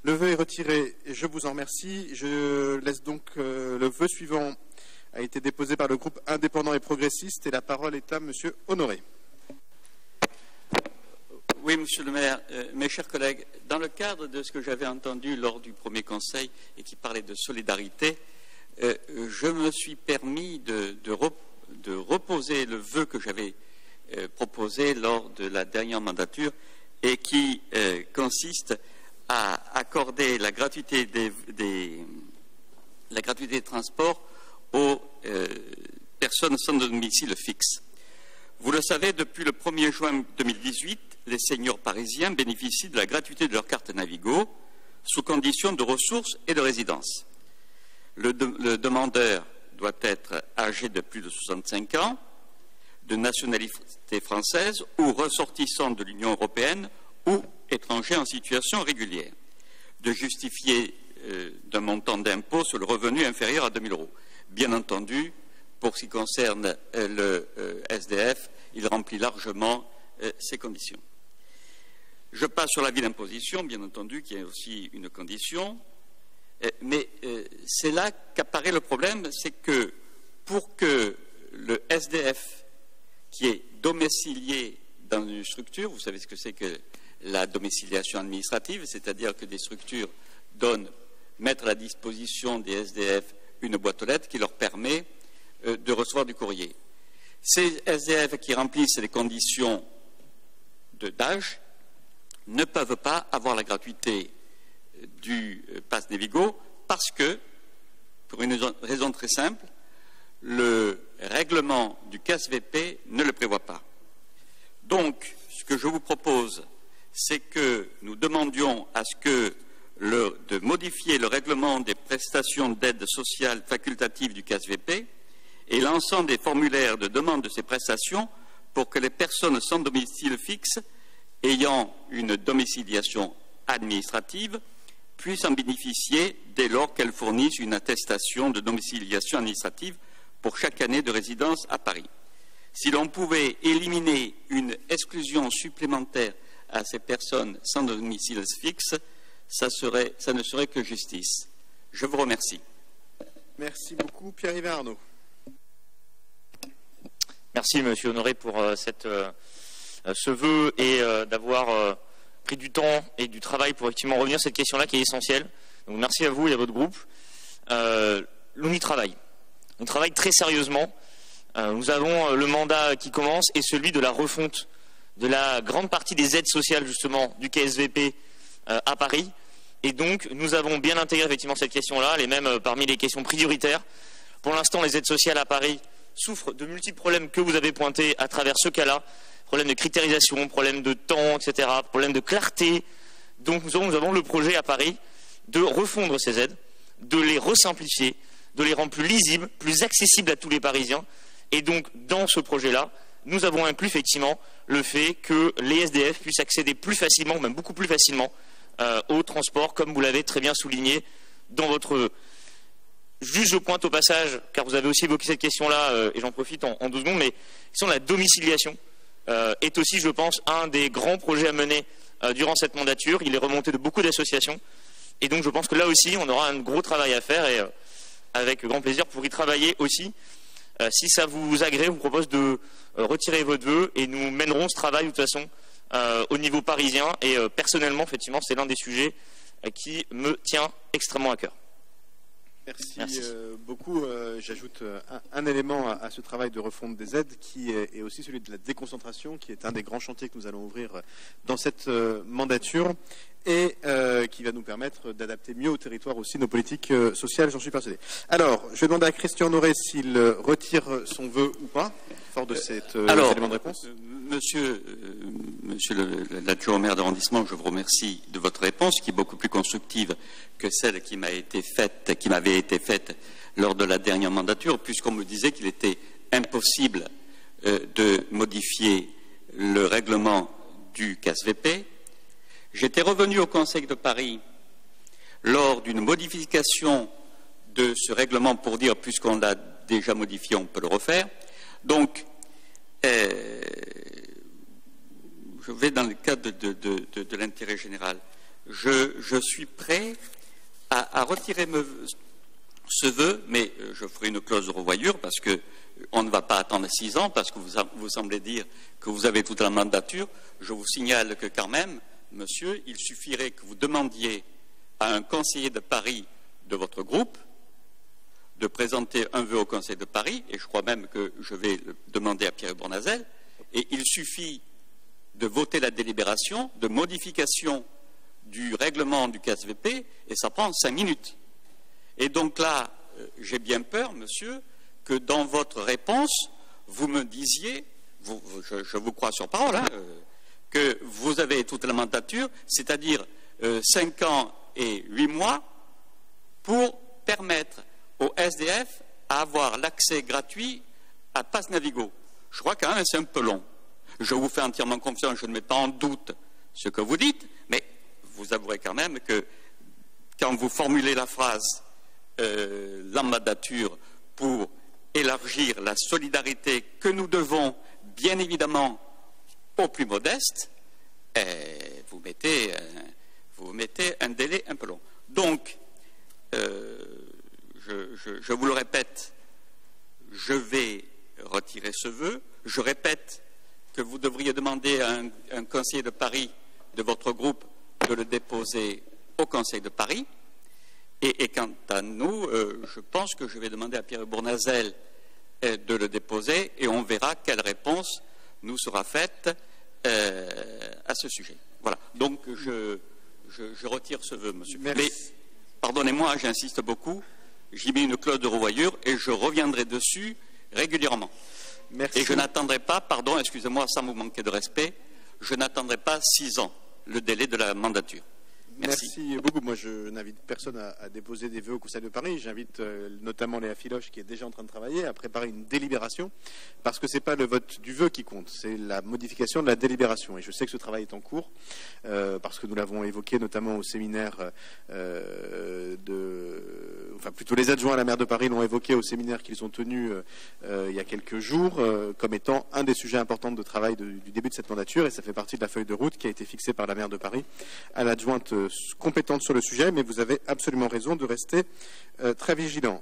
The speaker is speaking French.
Le vœu est retiré et je vous en remercie. Je laisse donc le vœu suivant a été déposé par le groupe indépendant et progressiste et la parole est à Monsieur Honoré. Oui, Monsieur le maire, mes chers collègues, dans le cadre de ce que j'avais entendu lors du premier conseil et qui parlait de solidarité, je me suis permis de reposer le vœu que j'avais proposé lors de la dernière mandature et qui consiste à accorder la gratuité des transports aux personnes sans domicile fixe. Vous le savez, depuis le 1er juin 2018, les seniors parisiens bénéficient de la gratuité de leur carte Navigo sous condition de ressources et de résidence. Le demandeur doit être âgé de plus de 65 ans, de nationalité française ou ressortissant de l'Union européenne ou étranger en situation régulière, de justifier d'un montant d'impôt sur le revenu inférieur à 2 000 €. Bien entendu, pour ce qui concerne le SDF, il remplit largement ces conditions. Je passe sur l'avis d'imposition, bien entendu, qui est aussi une condition, mais c'est là qu'apparaît le problème, c'est que pour que le SDF qui est domicilié dans une structure, vous savez ce que c'est que la domiciliation administrative, c'est-à-dire que des structures mettent à la disposition des SDF une boîte aux lettres qui leur permet de recevoir du courrier. Ces SDF qui remplissent les conditions d'âge ne peuvent pas avoir la gratuité du pass Navigo parce que, pour une raison très simple, le règlement du CASVP ne le prévoit pas. Donc, ce que je vous propose, c'est que nous demandions à ce que de modifier le règlement des prestations d'aide sociale facultative du CASVP et l'ensemble des formulaires de demande de ces prestations pour que les personnes sans domicile fixe ayant une domiciliation administrative puissent en bénéficier dès lors qu'elles fournissent une attestation de domiciliation administrative pour chaque année de résidence à Paris. Si l'on pouvait éliminer une exclusion supplémentaire à ces personnes sans domicile fixe, ça ne serait que justice. Je vous remercie. Merci beaucoup. Pierre-Yves Arnaud. Merci, Monsieur Honoré, pour ce vœu et d'avoir pris du temps et du travail pour effectivement revenir sur cette question-là qui est essentielle. Donc merci à vous et à votre groupe. On y travaille. On travaille très sérieusement. Nous avons le mandat qui commence et celui de la refonte de la grande partie des aides sociales justement du KSVP à Paris. Et donc nous avons bien intégré effectivement cette question-là, elle est même parmi les questions prioritaires. Pour l'instant, les aides sociales à Paris souffrent de multiples problèmes que vous avez pointés à travers ce cas-là. Problème de critérialisation, problème de temps, etc., problème de clarté. Donc nous avons le projet à Paris de refondre ces aides, de les resimplifier, de les rendre plus lisibles, plus accessibles à tous les Parisiens. Et donc dans ce projet-là, nous avons inclus effectivement le fait que les SDF puissent accéder plus facilement, même beaucoup plus facilement, au transport, comme vous l'avez très bien souligné dans votre... Juste je pointe au passage, car vous avez aussi évoqué cette question-là, et j'en profite en 2 secondes, mais la domiciliation est aussi, je pense, un des grands projets à mener durant cette mandature. Il est remonté de beaucoup d'associations, et donc je pense que là aussi, on aura un gros travail à faire, et avec grand plaisir pour y travailler aussi. Si ça vous agrée, je vous propose de retirer votre vœu, et nous mènerons ce travail de toute façon au niveau parisien, et personnellement, effectivement, c'est l'un des sujets qui me tient extrêmement à cœur. Merci. Beaucoup. J'ajoute un élément à ce travail de refonte des aides qui est aussi celui de la déconcentration, qui est un des grands chantiers que nous allons ouvrir dans cette mandature et qui va nous permettre d'adapter mieux au territoire aussi nos politiques sociales, j'en suis persuadé. Alors, je vais demander à Christian Honoré s'il retire son vœu ou pas, fort de cet élément de réponse. Monsieur l'adjoint au maire d'arrondissement, je vous remercie de votre réponse qui est beaucoup plus constructive que celle qui m'avait été faite lors de la dernière mandature, puisqu'on me disait qu'il était impossible de modifier le règlement du CASVP. J'étais revenu au Conseil de Paris lors d'une modification de ce règlement pour dire, puisqu'on l'a déjà modifié, on peut le refaire. Donc, je vais dans le cadre de l'intérêt général. je suis prêt à retirer ce vœu, mais je ferai une clause de revoyure parce que on ne va pas attendre 6 ans, parce que vous semblez dire que vous avez toute la mandature. Je vous signale que quand même, monsieur, il suffirait que vous demandiez à un conseiller de Paris de votre groupe de présenter un vœu au Conseil de Paris, et je crois même que je vais le demander à Pierre Bournazel, et il suffit de voter la délibération de modification du règlement du KSVP, et ça prend 5 minutes. Et donc là, j'ai bien peur, monsieur, que dans votre réponse, vous me disiez, je vous crois sur parole, hein, que vous avez toute la mandature, c'est-à-dire 5 ans et 8 mois, pour permettre au SDF à avoir l'accès gratuit à Pass Navigo. Je crois quand même que c'est un peu long. Je vous fais entièrement confiance, je ne mets pas en doute ce que vous dites, mais vous avouerez quand même que quand vous formulez la phrase la mandature pour élargir la solidarité que nous devons bien évidemment aux plus modestes, vous mettez un délai un peu long. Donc, je vous le répète, je vais retirer ce vœu. Je répète que vous devriez demander à un conseiller de Paris de votre groupe de le déposer au Conseil de Paris. Et quant à nous, je pense que je vais demander à Pierre Bournazel de le déposer et on verra quelle réponse nous sera faite à ce sujet. Voilà. Donc je retire ce vœu, monsieur. Merci. Mais pardonnez-moi, j'insiste beaucoup. J'y mets une clause de revoyure et je reviendrai dessus régulièrement. Merci. Et je n'attendrai pas, pardon, excusez-moi, sans vous manquer de respect, je n'attendrai pas 6 ans, le délai de la mandature. Merci beaucoup. Moi, je n'invite personne à déposer des vœux au Conseil de Paris. J'invite notamment Léa Filoche, qui est déjà en train de travailler, à préparer une délibération, parce que ce n'est pas le vote du vœu qui compte, c'est la modification de la délibération. Et je sais que ce travail est en cours, parce que nous l'avons évoqué notamment au séminaire enfin plutôt les adjoints à la maire de Paris l'ont évoqué au séminaire qu'ils ont tenu il y a quelques jours, comme étant un des sujets importants de travail du début de cette mandature, et ça fait partie de la feuille de route qui a été fixée par la maire de Paris à l'adjointe compétente sur le sujet, mais vous avez absolument raison de rester très vigilant.